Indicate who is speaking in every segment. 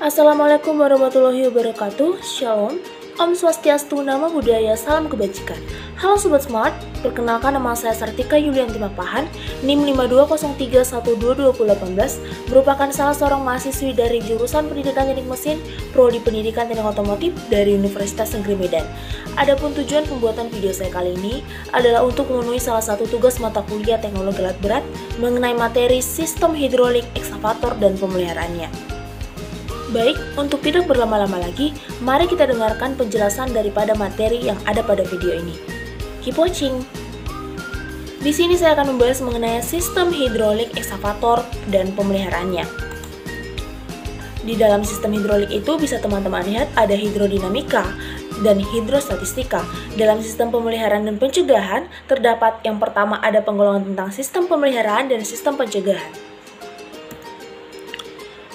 Speaker 1: Assalamualaikum warahmatullahi wabarakatuh. Shalom, Om Swastiastu, Namo Buddhaya, salam kebajikan. Halo Sobat Smart, perkenalkan nama saya Sartika Yulianti Mapahan, NIM 5203122018, merupakan salah seorang mahasiswi dari jurusan Pendidikan Teknik Mesin, Prodi Pendidikan Teknik Otomotif dari Universitas Negeri Medan. Adapun tujuan pembuatan video saya kali ini adalah untuk memenuhi salah satu tugas mata kuliah teknologi alat berat mengenai materi sistem hidrolik, ekskavator, dan pemeliharaannya. Baik, untuk tidak berlama-lama lagi, mari kita dengarkan penjelasan daripada materi yang ada pada video ini. Keep watching! Di sini saya akan membahas mengenai sistem hidrolik, ekskavator, dan pemeliharaannya. Di dalam sistem hidrolik itu bisa teman-teman lihat ada hidrodinamika dan hidrostatistika. Dalam sistem pemeliharaan dan pencegahan, terdapat yang pertama ada penggolongan tentang sistem pemeliharaan dan sistem pencegahan.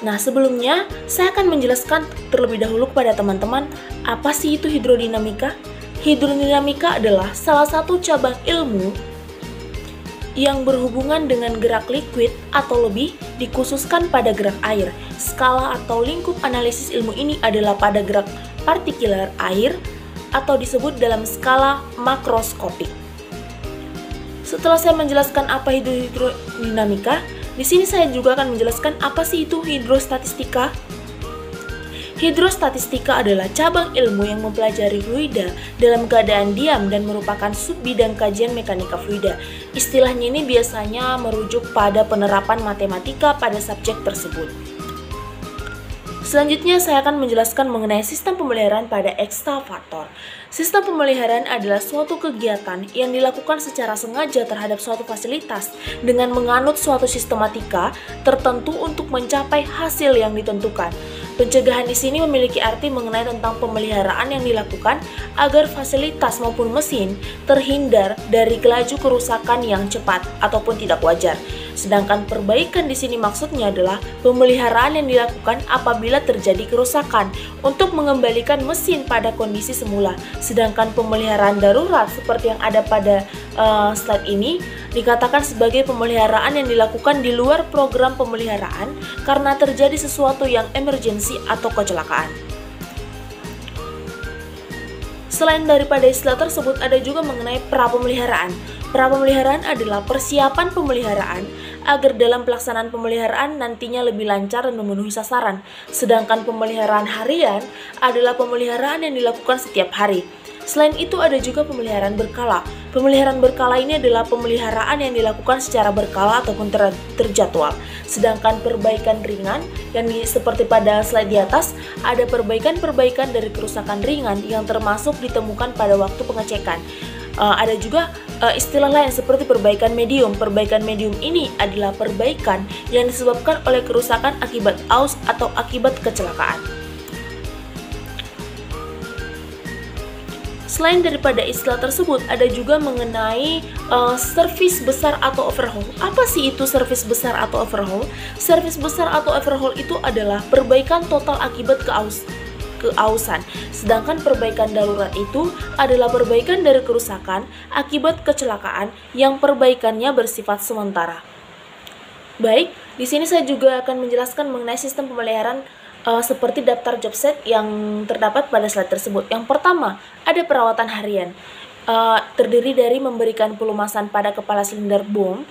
Speaker 1: Nah, sebelumnya saya akan menjelaskan terlebih dahulu kepada teman-teman apa sih itu hidrodinamika. Hidrodinamika adalah salah satu cabang ilmu yang berhubungan dengan gerak liquid atau lebih dikhususkan pada gerak air. Skala atau lingkup analisis ilmu ini adalah pada gerak partikular air atau disebut dalam skala makroskopik. Setelah saya menjelaskan apa hidrodinamika, di sini saya juga akan menjelaskan apa sih itu hidrostatistika. Hidrostatistika adalah cabang ilmu yang mempelajari fluida dalam keadaan diam dan merupakan subbidang kajian mekanika fluida. Istilahnya ini biasanya merujuk pada penerapan matematika pada subjek tersebut. Selanjutnya saya akan menjelaskan mengenai sistem pemeliharaan pada ekskavator. Sistem pemeliharaan adalah suatu kegiatan yang dilakukan secara sengaja terhadap suatu fasilitas dengan menganut suatu sistematika tertentu untuk mencapai hasil yang ditentukan. Pencegahan di sini memiliki arti mengenai tentang pemeliharaan yang dilakukan agar fasilitas maupun mesin terhindar dari laju kerusakan yang cepat ataupun tidak wajar. Sedangkan perbaikan di sini maksudnya adalah pemeliharaan yang dilakukan apabila terjadi kerusakan untuk mengembalikan mesin pada kondisi semula. Sedangkan pemeliharaan darurat seperti yang ada pada slide ini dikatakan sebagai pemeliharaan yang dilakukan di luar program pemeliharaan karena terjadi sesuatu yang emergensi atau kecelakaan. Selain daripada istilah tersebut, ada juga mengenai prapemeliharaan. Prapemeliharaan adalah persiapan pemeliharaan agar dalam pelaksanaan pemeliharaan nantinya lebih lancar dan memenuhi sasaran. Sedangkan pemeliharaan harian adalah pemeliharaan yang dilakukan setiap hari. Selain itu ada juga pemeliharaan berkala. Pemeliharaan berkala ini adalah pemeliharaan yang dilakukan secara berkala ataupun terjadwal. Sedangkan perbaikan ringan yang seperti pada slide di atas, ada perbaikan-perbaikan dari kerusakan ringan yang termasuk ditemukan pada waktu pengecekan. Ada juga istilah lain seperti perbaikan medium. Perbaikan medium ini adalah perbaikan yang disebabkan oleh kerusakan akibat aus atau akibat kecelakaan. Selain daripada istilah tersebut, ada juga mengenai servis besar atau overhaul. Apa sih itu servis besar atau overhaul? Servis besar atau overhaul itu adalah perbaikan total akibat keausan. Sedangkan perbaikan darurat itu adalah perbaikan dari kerusakan akibat kecelakaan yang perbaikannya bersifat sementara. Baik, di sini saya juga akan menjelaskan mengenai sistem pemeliharaan seperti daftar job set yang terdapat pada slide tersebut. Yang pertama, ada perawatan harian. Terdiri dari memberikan pelumasan pada kepala silinder bom,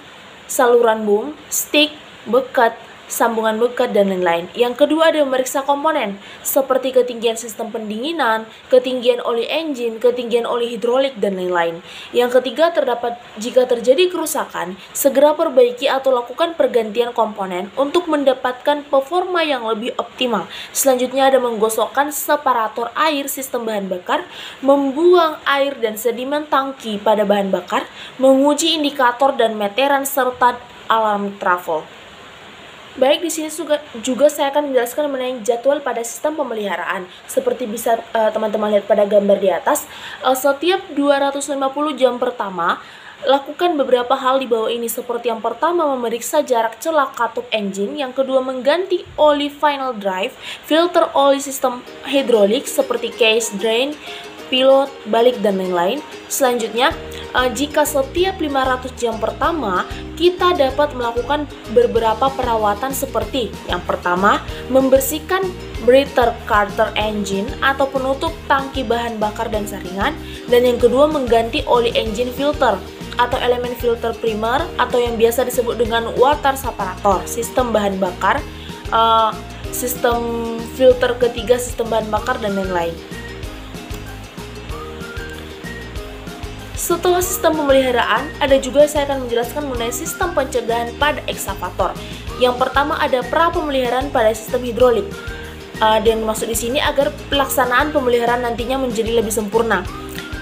Speaker 1: saluran bom, stick, bekat, sambungan bekat, dan lain-lain. Yang kedua ada memeriksa komponen seperti ketinggian sistem pendinginan, ketinggian oli engine, ketinggian oli hidrolik, dan lain-lain. Yang ketiga terdapat jika terjadi kerusakan, segera perbaiki atau lakukan pergantian komponen untuk mendapatkan performa yang lebih optimal. Selanjutnya ada menggosokkan separator air sistem bahan bakar, membuang air dan sedimen tangki pada bahan bakar, menguji indikator dan meteran serta alarm travel. Baik, di sini juga saya akan menjelaskan mengenai jadwal pada sistem pemeliharaan. Seperti bisa teman-teman lihat pada gambar di atas, setiap 250 jam pertama, lakukan beberapa hal di bawah ini. Seperti yang pertama, memeriksa jarak celah katup engine. Yang kedua, mengganti oli final drive, filter oli sistem hidrolik seperti case, drain, pilot, balik, dan lain-lain. Selanjutnya, jika setiap 500 jam pertama kita dapat melakukan beberapa perawatan seperti yang pertama, membersihkan breather carter engine atau penutup tangki bahan bakar dan saringan, dan yang kedua mengganti oli engine filter atau elemen filter primer atau yang biasa disebut dengan water separator, sistem bahan bakar, sistem filter ketiga, sistem bahan bakar, dan lain-lain. Setelah sistem pemeliharaan, ada juga saya akan menjelaskan mengenai sistem pencegahan pada ekskavator. Yang pertama ada pra pemeliharaan pada sistem hidrolik. Dan maksud di sini agar pelaksanaan pemeliharaan nantinya menjadi lebih sempurna.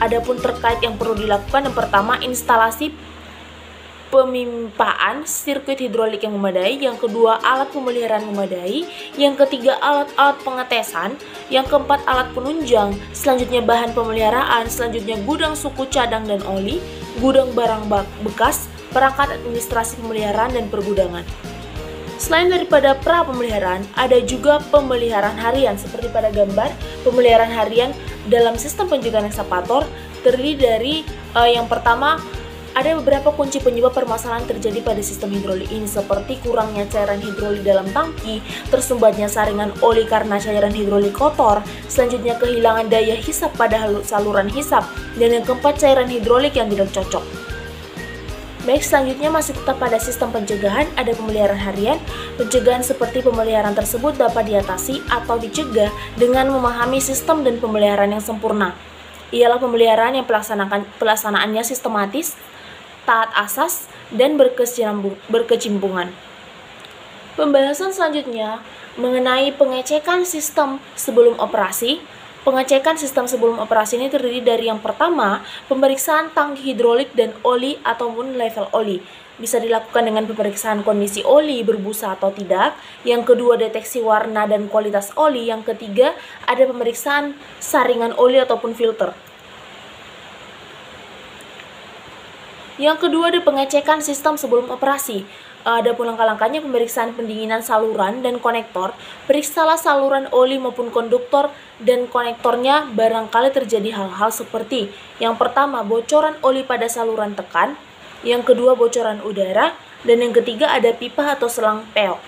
Speaker 1: Adapun terkait yang perlu dilakukan, yang pertama instalasi pemimpaan sirkuit hidrolik yang memadai, yang kedua alat pemeliharaan memadai, yang ketiga alat-alat pengetesan, yang keempat alat penunjang, selanjutnya bahan pemeliharaan, selanjutnya gudang suku cadang dan oli, gudang barang bekas, perangkat administrasi pemeliharaan dan pergudangan. Selain daripada pra pemeliharaan, ada juga pemeliharaan harian. Seperti pada gambar, pemeliharaan harian dalam sistem pencegahan ekskavator terdiri dari yang pertama, ada beberapa kunci penyebab permasalahan terjadi pada sistem hidrolik ini, seperti kurangnya cairan hidrolik dalam tangki, tersumbatnya saringan oli karena cairan hidrolik kotor, selanjutnya kehilangan daya hisap pada saluran hisap, dan yang keempat cairan hidrolik yang tidak cocok. Baik, selanjutnya masih tetap pada sistem pencegahan, ada pemeliharaan harian. Pencegahan seperti pemeliharaan tersebut dapat diatasi atau dicegah dengan memahami sistem dan pemeliharaan yang sempurna. Ialah pemeliharaan yang pelaksanaannya sistematis, taat asas, dan berkecimpungan. Pembahasan selanjutnya mengenai pengecekan sistem sebelum operasi. Pengecekan sistem sebelum operasi ini terdiri dari yang pertama, pemeriksaan tangki hidrolik dan oli ataupun level oli. Bisa dilakukan dengan pemeriksaan kondisi oli berbusa atau tidak. Yang kedua, deteksi warna dan kualitas oli. Yang ketiga, ada pemeriksaan saringan oli ataupun filter. Yang kedua, ada pengecekan sistem sebelum operasi. Ada pun langkah-langkahnya: pemeriksaan pendinginan saluran dan konektor. Periksalah saluran oli maupun konduktor dan konektornya barangkali terjadi hal-hal seperti yang pertama, bocoran oli pada saluran tekan, yang kedua bocoran udara, dan yang ketiga ada pipa atau selang peok.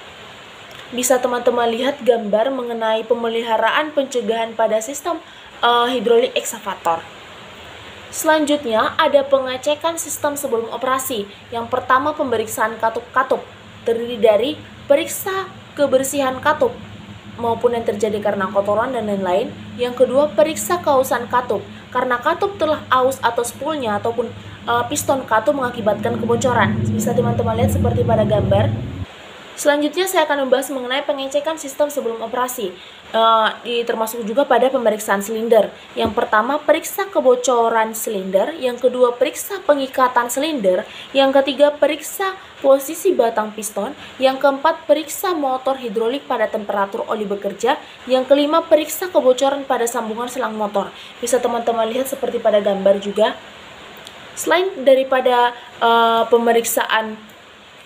Speaker 1: Bisa teman-teman lihat gambar mengenai pemeliharaan pencegahan pada sistem hidrolik ekskavator. Selanjutnya ada pengecekan sistem sebelum operasi. Yang pertama, pemeriksaan katup-katup, terdiri dari periksa kebersihan katup maupun yang terjadi karena kotoran dan lain-lain. Yang kedua, periksa keausan katup, karena katup telah aus atau spoolnya ataupun piston katup mengakibatkan kebocoran. Bisa teman-teman lihat seperti pada gambar. Selanjutnya saya akan membahas mengenai pengecekan sistem sebelum operasi, termasuk juga pada pemeriksaan silinder. Yang pertama, periksa kebocoran silinder. Yang kedua, periksa pengikatan silinder. Yang ketiga, periksa posisi batang piston. Yang keempat, periksa motor hidrolik pada temperatur oli bekerja. Yang kelima, periksa kebocoran pada sambungan selang motor. Bisa teman-teman lihat seperti pada gambar juga. Selain daripada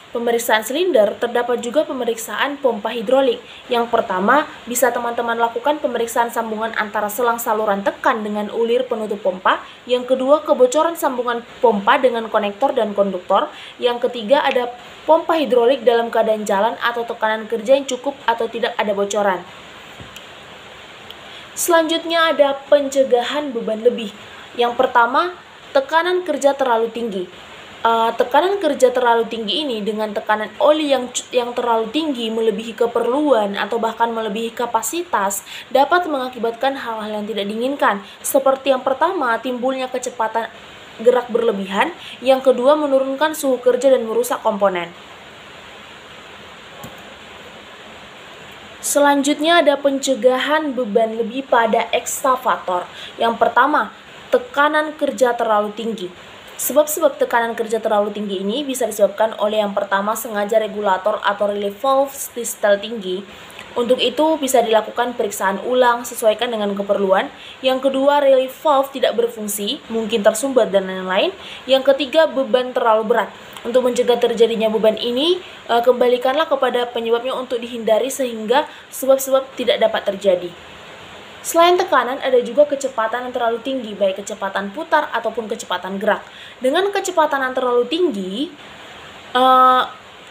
Speaker 1: pemeriksaan silinder, terdapat juga pemeriksaan pompa hidrolik. Yang pertama, bisa teman-teman lakukan pemeriksaan sambungan antara selang saluran tekan dengan ulir penutup pompa. Yang kedua, kebocoran sambungan pompa dengan konektor dan konduktor. Yang ketiga, ada pompa hidrolik dalam keadaan jalan atau tekanan kerja yang cukup atau tidak ada bocoran. Selanjutnya ada pencegahan beban lebih. Yang pertama, tekanan kerja terlalu tinggi. Tekanan kerja terlalu tinggi ini dengan tekanan oli yang terlalu tinggi melebihi keperluan atau bahkan melebihi kapasitas dapat mengakibatkan hal-hal yang tidak diinginkan. Seperti yang pertama, timbulnya kecepatan gerak berlebihan. Yang kedua, menurunkan suhu kerja dan merusak komponen. Selanjutnya ada pencegahan beban lebih pada ekskavator. Yang pertama, tekanan kerja terlalu tinggi. Sebab-sebab tekanan kerja terlalu tinggi ini bisa disebabkan oleh yang pertama, sengaja regulator atau relay valve distal tinggi. Untuk itu bisa dilakukan periksaan ulang sesuaikan dengan keperluan. Yang kedua, relay valve tidak berfungsi, mungkin tersumbat dan lain-lain. Yang ketiga, beban terlalu berat. Untuk mencegah terjadinya beban ini, kembalikanlah kepada penyebabnya untuk dihindari sehingga sebab-sebab tidak dapat terjadi. Selain tekanan, ada juga kecepatan yang terlalu tinggi, baik kecepatan putar ataupun kecepatan gerak. Dengan kecepatan yang terlalu tinggi,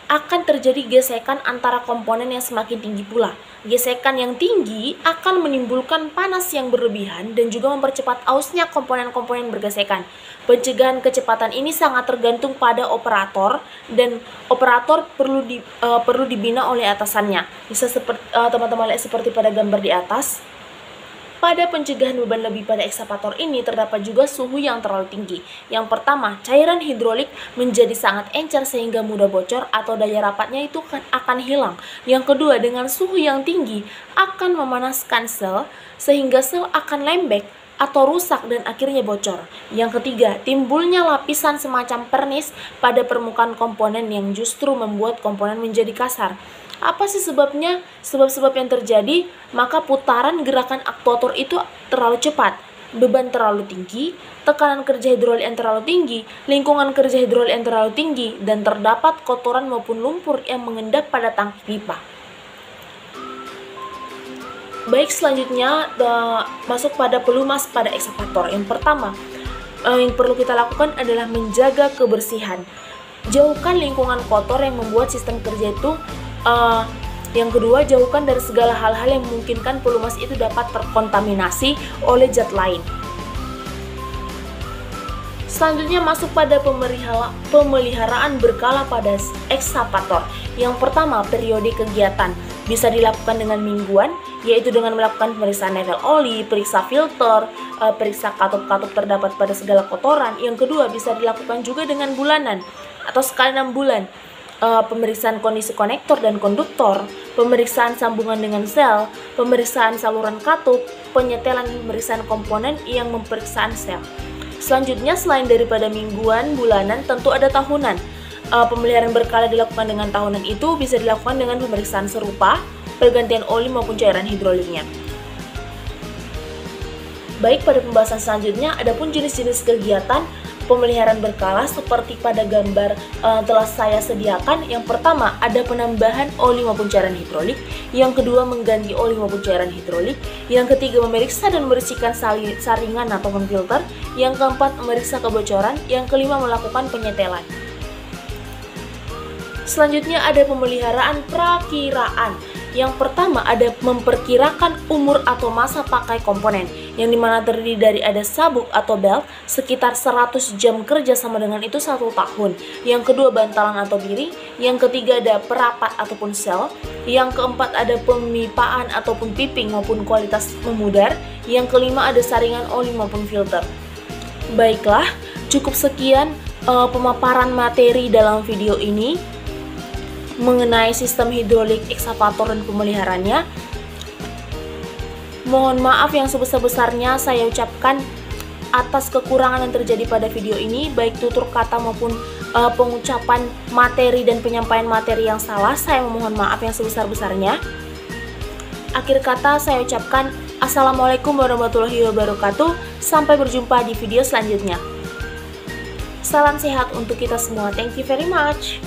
Speaker 1: akan terjadi gesekan antara komponen yang semakin tinggi pula. Gesekan yang tinggi akan menimbulkan panas yang berlebihan dan juga mempercepat ausnya komponen-komponen bergesekan. Pencegahan kecepatan ini sangat tergantung pada operator, dan operator perlu dibina oleh atasannya. Bisa seperti teman-teman lihat seperti pada gambar di atas. Pada pencegahan beban lebih pada ekskavator ini terdapat juga suhu yang terlalu tinggi. Yang pertama, cairan hidrolik menjadi sangat encer sehingga mudah bocor atau daya rapatnya itu akan hilang. Yang kedua, dengan suhu yang tinggi akan memanaskan sel sehingga sel akan lembek atau rusak dan akhirnya bocor. Yang ketiga, timbulnya lapisan semacam pernis pada permukaan komponen yang justru membuat komponen menjadi kasar. Apa sih sebabnya? Sebab-sebab yang terjadi, maka putaran gerakan aktuator itu terlalu cepat, beban terlalu tinggi, tekanan kerja hidrolik yang terlalu tinggi, lingkungan kerja hidrolik yang terlalu tinggi, dan terdapat kotoran maupun lumpur yang mengendap pada tangki pipa. Baik, selanjutnya masuk pada pelumas pada ekskavator. Yang pertama, yang perlu kita lakukan adalah menjaga kebersihan. Jauhkan lingkungan kotor yang membuat sistem kerja itu yang kedua, jauhkan dari segala hal-hal yang memungkinkan pelumas itu dapat terkontaminasi oleh zat lain. Selanjutnya masuk pada pemeliharaan berkala pada ekskavator. Yang pertama, periode kegiatan. Bisa dilakukan dengan mingguan, yaitu dengan melakukan pemeriksaan level oli, periksa filter, periksa katup-katup terdapat pada segala kotoran. Yang kedua, bisa dilakukan juga dengan bulanan atau sekali 6 bulan. Pemeriksaan kondisi konektor dan konduktor, pemeriksaan sambungan dengan sel, pemeriksaan saluran katup, penyetelan dan pemeriksaan komponen yang pemeriksaan sel. Selanjutnya, selain daripada mingguan, bulanan, tentu ada tahunan. Pemeliharaan berkala dilakukan dengan tahunan itu bisa dilakukan dengan pemeriksaan serupa, pergantian oli maupun cairan hidroliknya. Baik, pada pembahasan selanjutnya, adapun jenis-jenis kegiatan pemeliharaan berkala seperti pada gambar telah saya sediakan. Yang pertama, ada penambahan oli maupun cairan hidrolik. Yang kedua, mengganti oli maupun cairan hidrolik. Yang ketiga, memeriksa dan membersihkan saringan atau filter. Yang keempat, memeriksa kebocoran. Yang kelima, melakukan penyetelan. Selanjutnya ada pemeliharaan prakiraan. Yang pertama, ada memperkirakan umur atau masa pakai komponen, yang dimana terdiri dari ada sabuk atau belt sekitar 100 jam kerja sama dengan itu 1 tahun. Yang kedua, bantalan atau biri. Yang ketiga, ada perapat ataupun sel. Yang keempat, ada pemipaan ataupun piping maupun kualitas memudar. Yang kelima, ada saringan oli maupun filter. Baiklah, cukup sekian pemaparan materi dalam video ini mengenai sistem hidrolik ekskavator dan pemeliharaannya. Mohon maaf yang sebesar-besarnya saya ucapkan atas kekurangan yang terjadi pada video ini, baik tutur kata maupun pengucapan materi dan penyampaian materi yang salah. Saya memohon maaf yang sebesar-besarnya. Akhir kata saya ucapkan Assalamualaikum warahmatullahi wabarakatuh. Sampai berjumpa di video selanjutnya. Salam sehat untuk kita semua. Thank you very much.